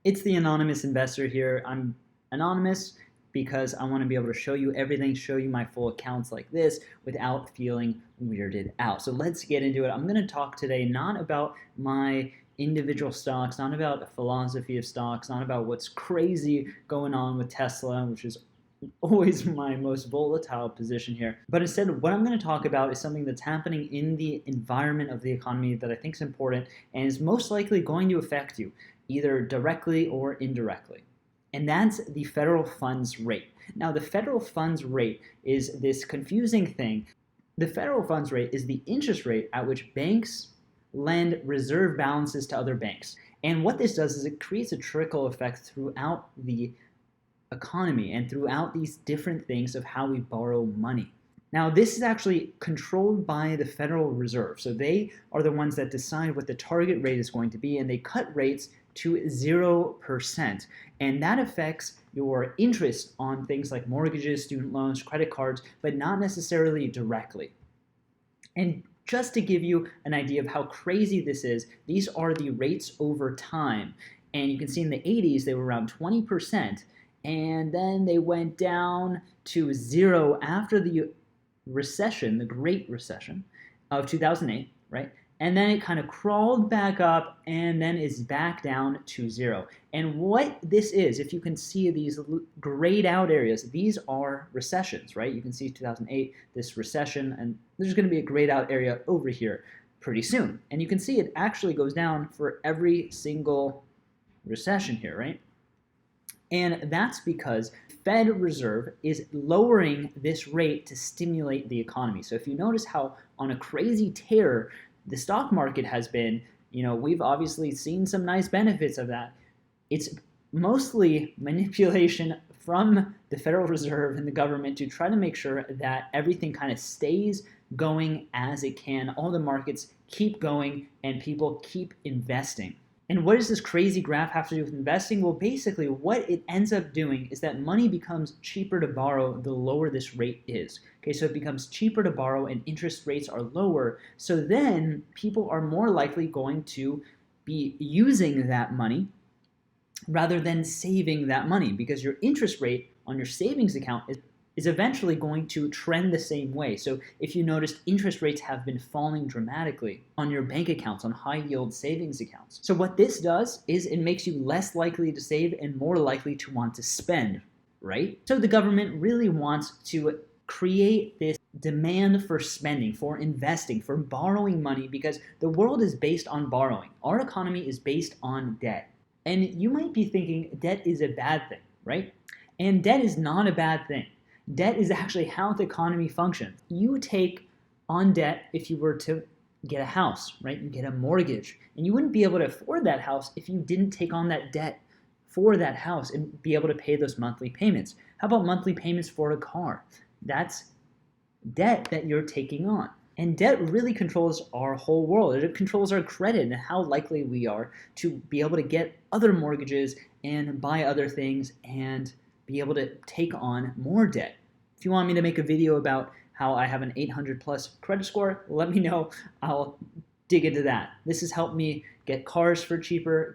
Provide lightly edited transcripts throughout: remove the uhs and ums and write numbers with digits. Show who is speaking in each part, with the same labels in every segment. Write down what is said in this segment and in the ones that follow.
Speaker 1: It's the anonymous investor here. I'm anonymous because I want to be able to show you everything, show you my full accounts like this without feeling weirded out. So let's get into it. I'm going to talk today not about my individual stocks, not about a philosophy of stocks, not about what's crazy going on with Tesla, which is always my most volatile position here. But instead, what I'm going to talk about is something that's happening in the environment of the economy that I think is important and is most likely going to affect you, either directly or indirectly. And that's the federal funds rate. Now, the federal funds rate is this confusing thing. The federal funds rate is the interest rate at which banks lend reserve balances to other banks. And what this does is it creates a trickle effect throughout the economy and throughout these different things of how we borrow money. Now, this is actually controlled by the Federal Reserve. So they are the ones that decide what the target rate is going to be, and they cut rates to 0%. And that affects your interest on things like mortgages, student loans, credit cards, but not necessarily directly. And just to give you an idea of how crazy this is, these are the rates over time. And you can see in the 80s, they were around 20%. And then they went down to 0 after the recession, the Great Recession of 2008, right? And then it kind of crawled back up and then is back down to 0. And what this is, if you can see these grayed out areas, these are recessions, right? You can see 2008, this recession, and there's going to be a grayed out area over here pretty soon. And you can see it actually goes down for every single recession here, right? And that's because Fed Reserve is lowering this rate to stimulate the economy. So if you notice how on a crazy tear the stock market has been, we've obviously seen some nice benefits of that. It's mostly manipulation from the Federal Reserve and the government to try to make sure that everything kind of stays going as it can. All the markets keep going and people keep investing. And what does this crazy graph have to do with investing? Well, basically what it ends up doing is that money becomes cheaper to borrow the lower this rate is. Okay, so it becomes cheaper to borrow and interest rates are lower. So then people are more likely going to be using that money rather than saving that money, because your interest rate on your savings account is eventually going to trend the same way. So if you noticed, interest rates have been falling dramatically on your bank accounts, on high yield savings accounts. So what this does is it makes you less likely to save and more likely to want to spend, right? So the government really wants to create this demand for spending, for investing, for borrowing money, because the world is based on borrowing. Our economy is based on debt. And you might be thinking debt is a bad thing, right? And debt is not a bad thing. Debt is actually how the economy functions. You take on debt if you were to get a house, right? You get a mortgage, and you wouldn't be able to afford that house if you didn't take on that debt for that house and be able to pay those monthly payments. How about monthly payments for a car? That's debt that you're taking on. And debt really controls our whole world. It controls our credit and how likely we are to be able to get other mortgages and buy other things and be able to take on more debt. If you want me to make a video about how I have an 800 plus credit score, let me know. I'll dig into that. This has helped me get cars for cheaper,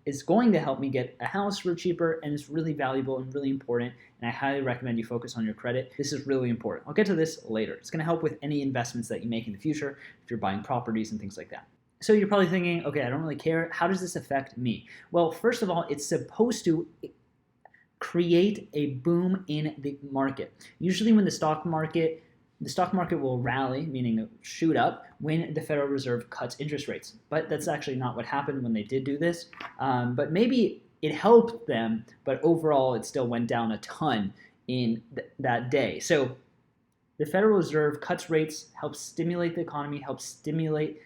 Speaker 1: is going to help me get a house for cheaper, and it's really valuable and really important, and I highly recommend you focus on your credit. This is really important. I'll get to this later. It's going to help with any investments that you make in the future if you're buying properties and things like that. So you're probably thinking, okay, I don't really care. How does this affect me? Well, first of all, it's supposed to create a boom in the market. Usually when the stock market will rally, meaning shoot up, when the Federal Reserve cuts interest rates. But that's actually not what happened when they did do this. But maybe it helped them, but overall it still went down a ton in that day. So the Federal Reserve cuts rates, helps stimulate the economy, helps stimulate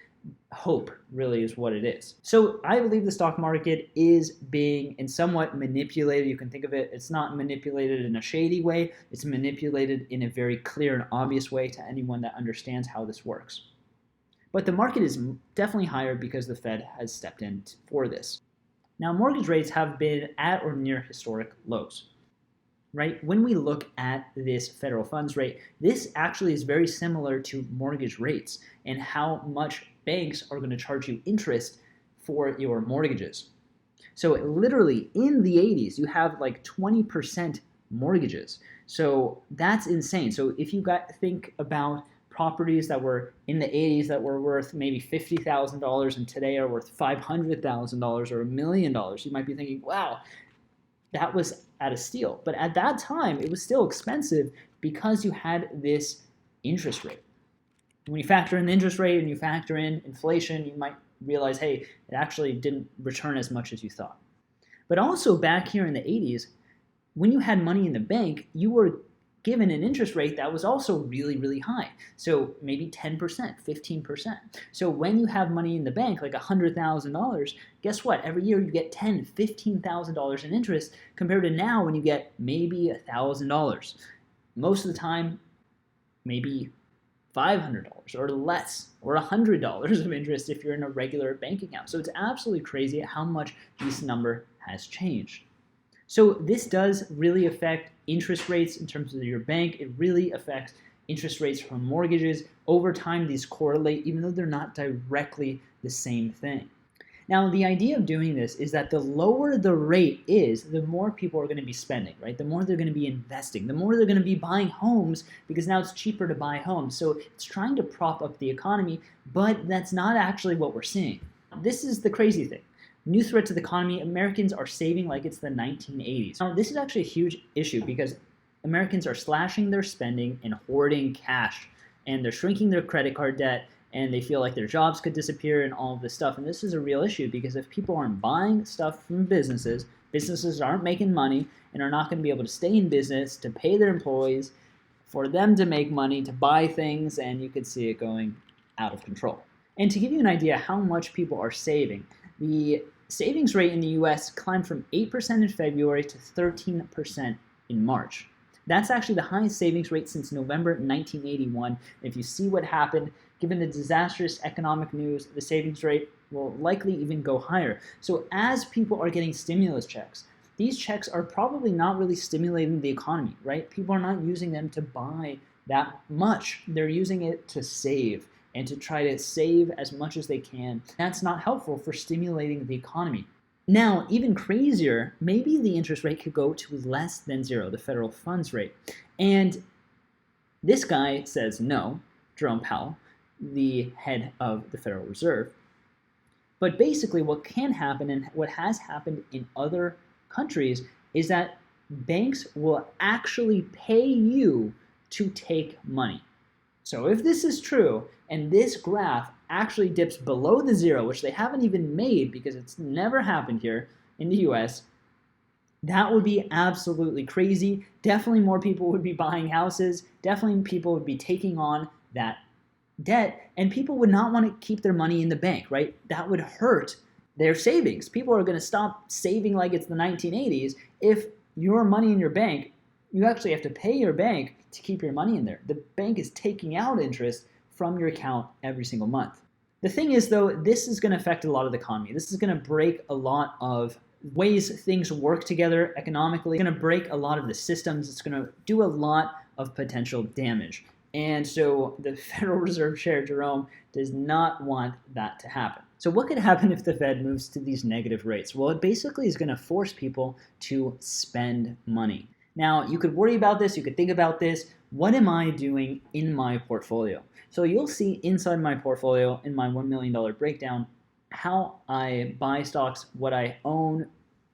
Speaker 1: hope, really is what it is. So I believe the stock market is being somewhat manipulated. You can think of it, it's not manipulated in a shady way, it's manipulated in a very clear and obvious way to anyone that understands how this works. But the market is definitely higher because the Fed has stepped in for this. Now, mortgage rates have been at or near historic lows. Right? When we look at this federal funds rate, this actually is very similar to mortgage rates and how much banks are going to charge you interest for your mortgages. So literally in the 80s, you have like 20% mortgages. So that's insane. So if you think about properties that were in the 80s that were worth maybe $50,000 and today are worth $500,000 or $1,000,000, you might be thinking, wow, that was at a steal. But at that time, it was still expensive because you had this interest rate. When you factor in the interest rate and you factor in inflation, you might realize, hey, it actually didn't return as much as you thought. But also back here in the 80s, when you had money in the bank, you were given an interest rate that was also really, really high. So maybe 10%, 15%. So when you have money in the bank, like $100,000, guess what? Every year you get $10,000, $15,000 in interest compared to now when you get maybe $1,000. Most of the time, maybe $500 or less, or $100 of interest if you're in a regular bank account. So it's absolutely crazy how much this number has changed. So this does really affect interest rates in terms of your bank. It really affects interest rates for mortgages. Over time, these correlate, even though they're not directly the same thing. Now, the idea of doing this is that the lower the rate is, the more people are going to be spending, right? The more they're going to be investing, the more they're going to be buying homes because now it's cheaper to buy homes. So it's trying to prop up the economy, but that's not actually what we're seeing. This is the crazy thing. New threat to the economy, Americans are saving like it's the 1980s. Now, this is actually a huge issue because Americans are slashing their spending and hoarding cash, and they're shrinking their credit card debt, and they feel like their jobs could disappear and all of this stuff. And this is a real issue because if people aren't buying stuff from businesses, businesses aren't making money and are not going to be able to stay in business to pay their employees, for them to make money, to buy things, and you could see it going out of control. And to give you an idea how much people are saving, the savings rate in the US climbed from 8% in February to 13% in March. That's actually the highest savings rate since November 1981. If you see what happened, given the disastrous economic news, the savings rate will likely even go higher. So as people are getting stimulus checks, these checks are probably not really stimulating the economy, right? People are not using them to buy that much. They're using it to save and to try to save as much as they can. That's not helpful for stimulating the economy. Now, even crazier, maybe the interest rate could go to less than zero, the federal funds rate. And this guy says no, Jerome Powell, the head of the Federal Reserve. But basically what can happen and what has happened in other countries is that banks will actually pay you to take money. So if this is true, and this graph actually dips below the zero, which they haven't even made because it's never happened here in the US, that would be absolutely crazy. Definitely more people would be buying houses. Definitely people would be taking on that debt, and people would not want to keep their money in the bank, right? That would hurt their savings. People are going to stop saving like it's the 1980s. If your money in your bank, you actually have to pay your bank to keep your money in there. The bank is taking out interest from your account every single month. The thing is, though, this is going to affect a lot of the economy. This is going to break a lot of ways things work together economically. It's going to break a lot of the systems. It's going to do a lot of potential damage. And so the Federal Reserve Chair, Jerome, does not want that to happen. So what could happen if the Fed moves to these negative rates? Well, it basically is going to force people to spend money. Now, you could worry about this, you could think about this. What am I doing in my portfolio? So you'll see inside my portfolio, in my $1 million breakdown, how I buy stocks, what I own,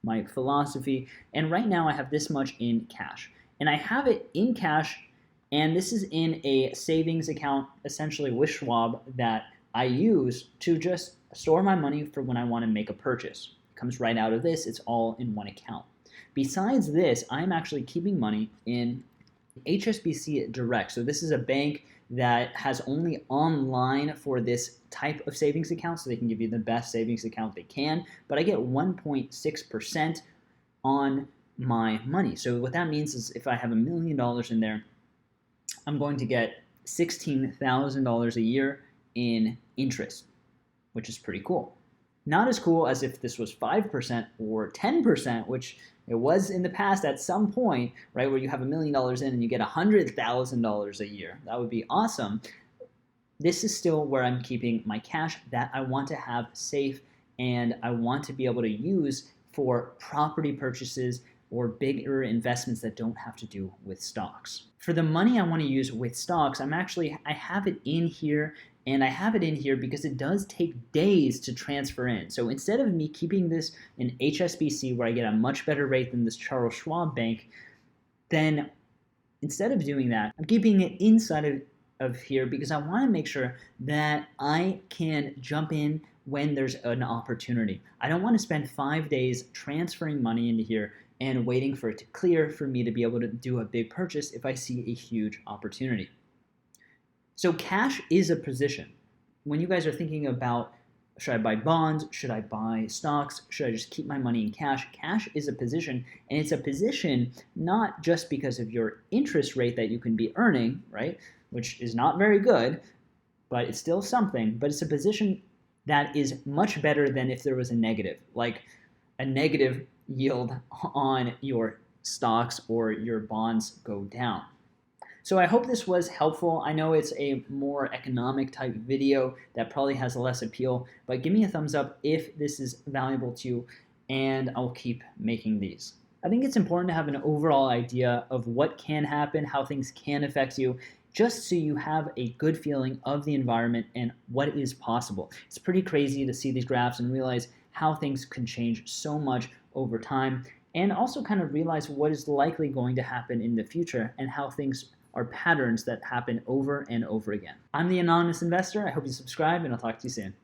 Speaker 1: my philosophy, and right now I have this much in cash. And I have it in cash, and this is in a savings account, essentially with Schwab, that I use to just store my money for when I want to make a purchase. It comes right out of this, it's all in one account. Besides this, I'm actually keeping money in HSBC Direct. So this is a bank that has only online for this type of savings account, so they can give you the best savings account they can, but I get 1.6% on my money. So what that means is if I have $1 million in there, I'm going to get $16,000 a year in interest, which is pretty cool. Not as cool as if this was 5% or 10%, which it was in the past at some point, right, where you have $1 million in and you get $100,000 a year. That would be awesome. This is still where I'm keeping my cash that I want to have safe and I want to be able to use for property purchases or bigger investments that don't have to do with stocks. For the money I want to use with stocks, I have it in here, and I have it in here because it does take days to transfer in. So instead of me keeping this in HSBC where I get a much better rate than this Charles Schwab bank, then instead of doing that, I'm keeping it inside of here because I want to make sure that I can jump in when there's an opportunity. I don't want to spend 5 days transferring money into here and waiting for it to clear for me to be able to do a big purchase if I see a huge opportunity. So cash is a position. When you guys are thinking about, should I buy bonds? Should I buy stocks? Should I just keep my money in cash? Cash is a position, and it's a position not just because of your interest rate that you can be earning, right? Which is not very good, but it's still something. But it's a position that is much better than if there was a negative, like a negative yield on your stocks or your bonds go down. So I hope this was helpful. I know it's a more economic type video that probably has less appeal, but give me a thumbs up if this is valuable to you, and I'll keep making these. I think it's important to have an overall idea of what can happen, how things can affect you, just so you have a good feeling of the environment and what is possible. It's pretty crazy to see these graphs and realize how things can change so much over time, and also kind of realize what is likely going to happen in the future and how things are patterns that happen over and over again. I'm the Anonymous Investor. I hope you subscribe, and I'll talk to you soon.